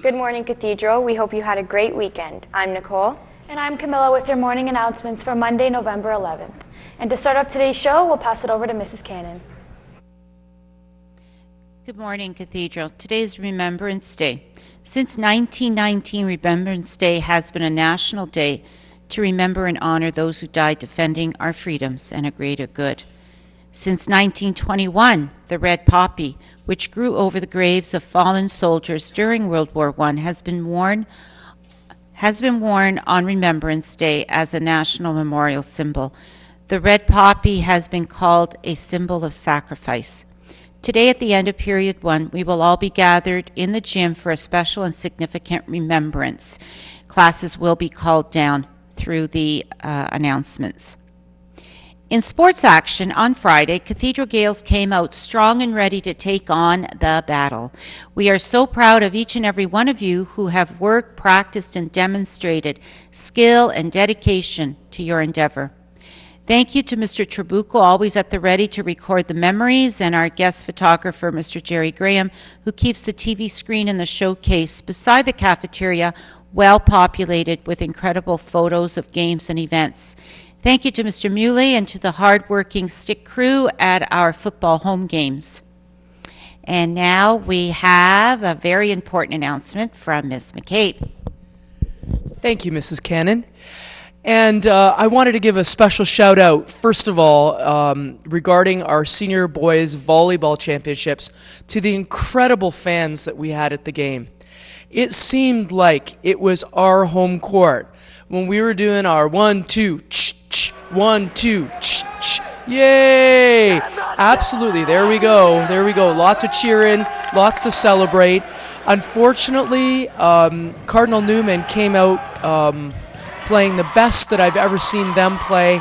Good morning, Cathedral. We hope you had a great weekend. I'm Nicole. And I'm Camilla with your morning announcements for Monday, November 11th. And to start off today's show, we'll pass it over to Mrs. Cannon. Good morning, Cathedral. Today is Remembrance Day. Since 1919, Remembrance Day has been a national day to remember and honor those who died defending our freedoms and a greater good. Since 1921, the red poppy, which grew over the graves of fallen soldiers during World War I, has been worn on Remembrance Day as a national memorial symbol. The red poppy has been called a symbol of sacrifice. Today, at the end of Period 1, we will all be gathered in the gym for a special and significant remembrance. Classes will be called down through the announcements. In sports action on Friday, Cathedral Gaels came out strong and ready to take on the battle. We are so proud of each and every one of you who have worked, practiced, and demonstrated skill and dedication to your endeavor. Thank you to Mr. Trabuco, always at the ready to record the memories, and our guest photographer, Mr. Jerry Graham, who keeps the TV screen in the showcase beside the cafeteria well populated with incredible photos of games and events. Thank you to Mr. Muley and to the hard-working stick crew at our football home games. And now we have a very important announcement from Ms. McCabe. Thank you, Mrs. Cannon. And I wanted to give a special shout out, first of all, regarding our senior boys volleyball championships, to the incredible fans that we had at the game. It seemed like it was our home court when we were doing our 1, 2, 1, 2, yay! Absolutely, there we go. Lots of cheering, lots to celebrate. Unfortunately, Cardinal Newman came out playing the best that I've ever seen them play.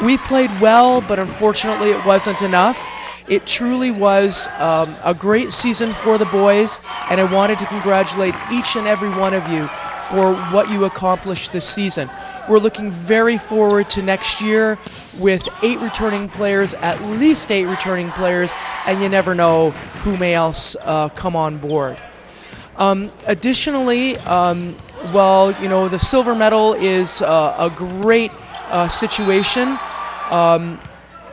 We played well, but unfortunately it wasn't enough. It truly was a great season for the boys, and I wanted to congratulate each and every one of you for what you accomplished this season. We're looking very forward to next year with 8 returning players, at least 8 returning players, and you never know who may else come on board. Additionally, the silver medal is a great situation.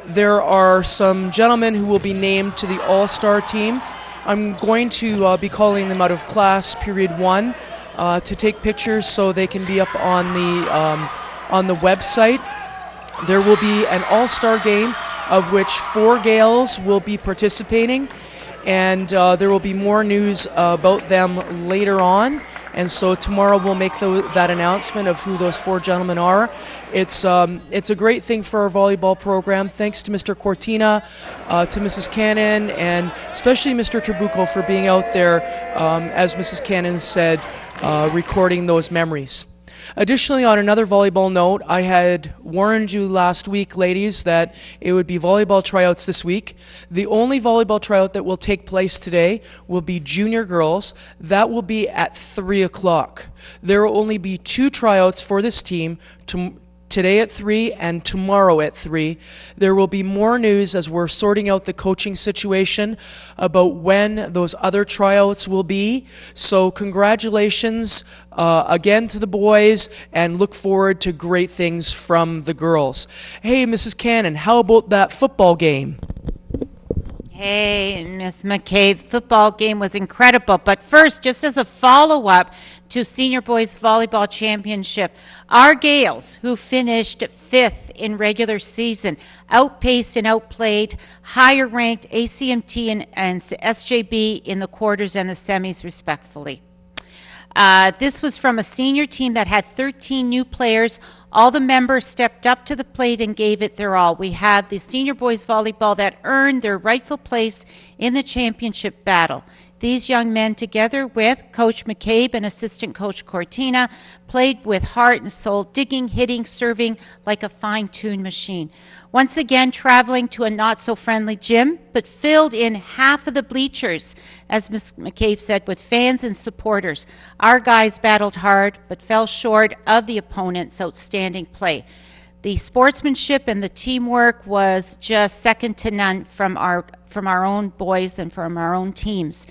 There are some gentlemen who will be named to the All-Star team. I'm going to be calling them out of class period 1 to take pictures so they can be up on the website. There will be an All-Star game of which 4 Gaels will be participating, and there will be more news about them later on. And so tomorrow we'll make that announcement of who those 4 gentlemen are. It's a great thing for our volleyball program. Thanks to Mr. Cortina, to Mrs. Cannon, and especially Mr. Trabuco for being out there, as Mrs. Cannon said, recording those memories. Additionally, on another volleyball note, I had warned you last week, ladies, that it would be volleyball tryouts this week. The only volleyball tryout that will take place today will be junior girls. That will be at 3 o'clock. There will only be 2 tryouts for this team, today at 3 and tomorrow at 3. There will be more news as we're sorting out the coaching situation about when those other tryouts will be. So congratulations again to the boys, and look forward to great things from the girls. Hey, Mrs. Cannon, how about that football game? Hey, Miss McCabe, football game was incredible. But first, just as a follow-up to Senior Boys Volleyball Championship, our Gaels, who finished 5th in regular season, outpaced and outplayed higher-ranked ACMT and SJB in the quarters and the semis, respectfully. This was from a senior team that had 13 new players. All the members stepped up to the plate and gave it their all. We have the senior boys volleyball that earned their rightful place in the championship battle. These young men, together with Coach McCabe and assistant coach Cortina, played with heart and soul, digging, hitting, serving like a fine-tuned machine. Once again, traveling to a not-so-friendly gym, but filled in half of the bleachers, as Ms. McCabe said, with fans and supporters. Our guys battled hard, but fell short of the opponent's outstanding play. The sportsmanship and the teamwork was just second to none from our from our own boys and from our own teams.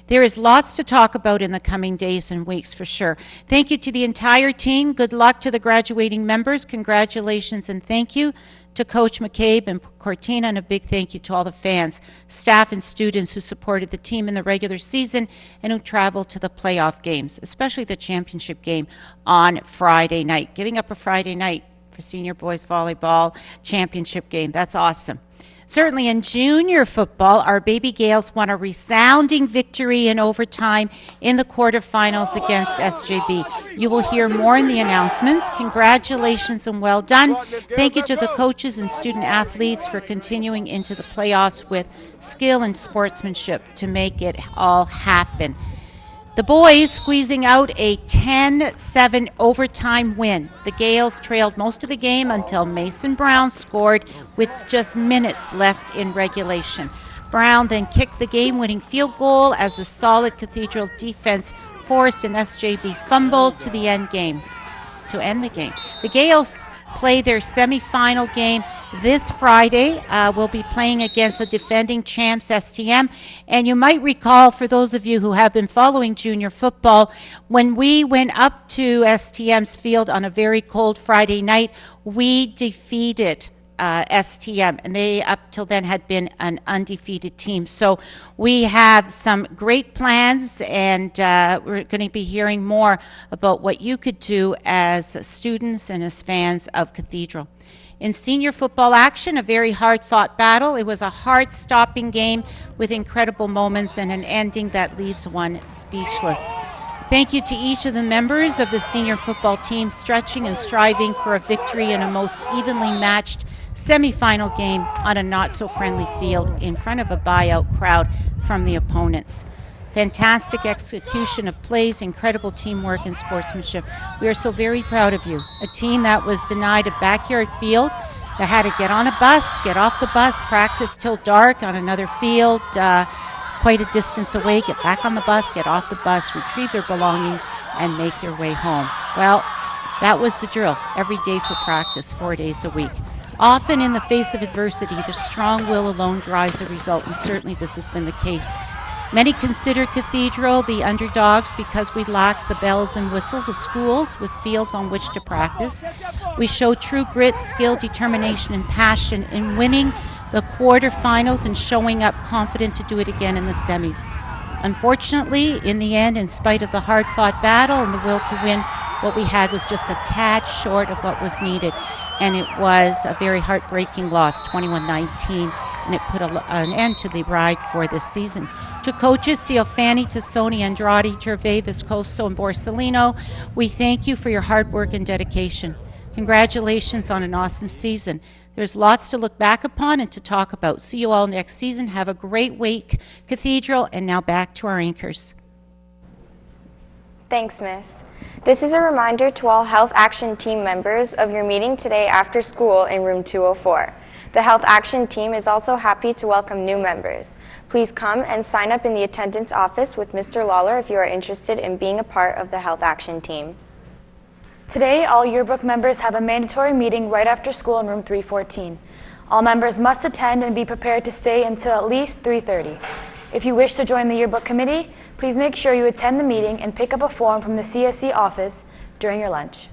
There is lots to talk about in the coming days and weeks for sure. Thank you to the entire team. Good luck to the graduating members. Congratulations and thank you to Coach McCabe and Cortina, and a big thank you to all the fans, staff, and students who supported the team in the regular season and who traveled to the playoff games, especially the championship game on Friday night. Giving up a Friday night for senior boys volleyball championship game. That's awesome. Certainly in junior football, our Baby Gales won a resounding victory in overtime in the quarterfinals against SJB. You will hear more in the announcements. Congratulations and well done. Thank you to the coaches and student athletes for continuing into the playoffs with skill and sportsmanship to make it all happen. The boys squeezing out a 10-7 overtime win. The Gales trailed most of the game until Mason Brown scored with just minutes left in regulation. Brown then kicked the game-winning field goal as a solid Cathedral defense forced an SJB fumble to end the game. The Gales play their semifinal game this Friday. We'll be playing against the defending champs STM. And you might recall, for those of you who have been following junior football, when we went up to STM's field on a very cold Friday night, we defeated STM, and they up till then had been an undefeated team. So we have some great plans, and we're going to be hearing more about what you could do as students and as fans of Cathedral. In senior football action, a very hard-fought battle. It was a heart-stopping game with incredible moments and an ending that leaves one speechless. Thank you to each of the members of the senior football team stretching and striving for a victory in a most evenly matched semifinal game on a not-so-friendly field in front of a buyout crowd from the opponents. Fantastic execution of plays, incredible teamwork and sportsmanship. We are so very proud of you. A team that was denied a backyard field, that had to get on a bus, get off the bus, practice till dark on another field, quite a distance away, get back on the bus, get off the bus, retrieve their belongings, and make their way home. Well, that was the drill every day for practice, 4 days a week. Often in the face of adversity, the strong will alone drives the result, and certainly this has been the case. Many consider Cathedral the underdogs because we lack the bells and whistles of schools with fields on which to practice. We show true grit, skill, determination, and passion in winning the quarterfinals and showing up confident to do it again in the semis. Unfortunately, in the end, in spite of the hard-fought battle and the will to win, what we had was just a tad short of what was needed. And it was a very heartbreaking loss, 21-19, and it put an end to the ride for this season. To coaches, Ciofani, Tassoni, Andrade, Gervais, Viscoso, and Borsellino, we thank you for your hard work and dedication. Congratulations on an awesome season. There's lots to look back upon and to talk about. See you all next season. Have a great week, Cathedral, and now back to our anchors. Thanks, Miss. This is a reminder to all Health Action Team members of your meeting today after school in room 204. The Health Action Team is also happy to welcome new members. Please come and sign up in the attendance office with Mr. Lawler if you are interested in being a part of the Health Action Team. Today, all yearbook members have a mandatory meeting right after school in room 314. All members must attend and be prepared to stay until at least 3:30. If you wish to join the yearbook committee, please make sure you attend the meeting and pick up a form from the CSE office during your lunch.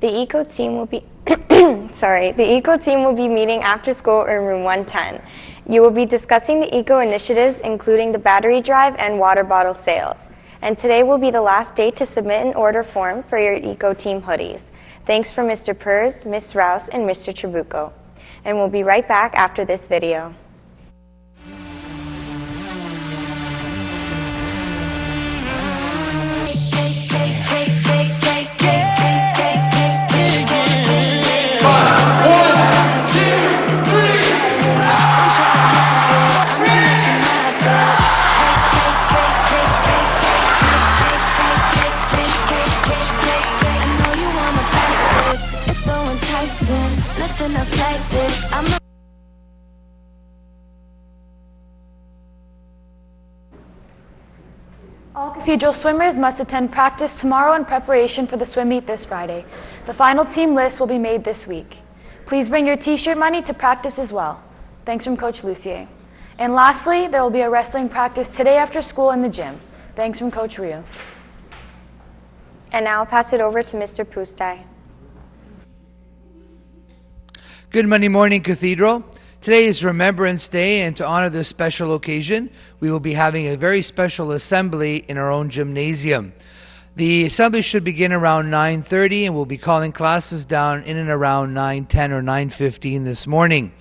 The ECO team will be the ECO team will be meeting after school in room 110. You will be discussing the ECO initiatives, including the battery drive and water bottle sales. And today will be the last day to submit an order form for your ECO team hoodies. Thanks for Mr. Pers, Ms. Rouse, and Mr. Trabucco. And we'll be right back after this video. All Cathedral swimmers must attend practice tomorrow in preparation for the swim meet this Friday. The final team list will be made this week. Please bring your t-shirt money to practice as well. Thanks from Coach Lucier. And lastly, there will be a wrestling practice today after school in the gym. Thanks from Coach Rio. And now I'll pass it over to Mr. Pustai. Good Monday morning, Cathedral. Today is Remembrance Day, and to honor this special occasion, we will be having a very special assembly in our own gymnasium. The assembly should begin around 9:30, and we'll be calling classes down in and around 9:10 or 9:15 this morning.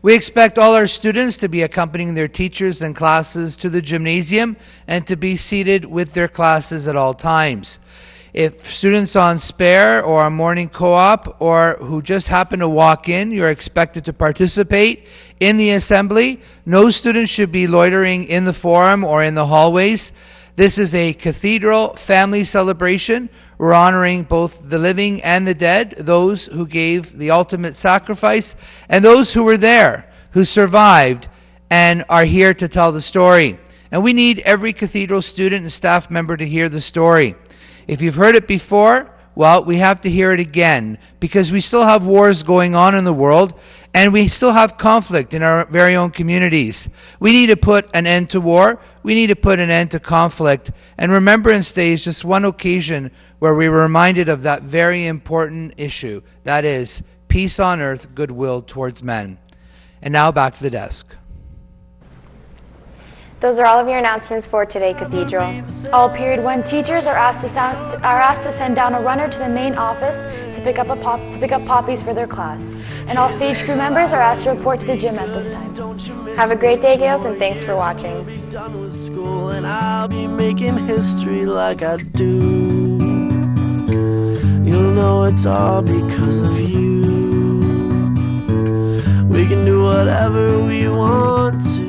We expect all our students to be accompanying their teachers and classes to the gymnasium and to be seated with their classes at all times. If students on spare or on morning co-op or who just happen to walk in, you're expected to participate in the assembly. No students should be loitering in the forum or in the hallways. This is a cathedral family celebration. We're honoring both the living and the dead, those who gave the ultimate sacrifice, and those who were there, who survived, and are here to tell the story. And we need every cathedral student and staff member to hear the story. If you've heard it before, well, we have to hear it again, because we still have wars going on in the world, and we still have conflict in our very own communities. We need to put an end to war. We need to put an end to conflict. And Remembrance Day is just one occasion where we were reminded of that very important issue. That is, peace on earth, goodwill towards men. And now back to the desk. Those are all of your announcements for today, Cathedral. All period 1 teachers are asked to send down a runner to the main office to pick up poppies for their class. And all stage crew members are asked to report to the gym at this time. Have a great day, Gales, and thanks for watching. Done with school and I'll be making history like I do. You'll know it's all because of you. We can do whatever we want to.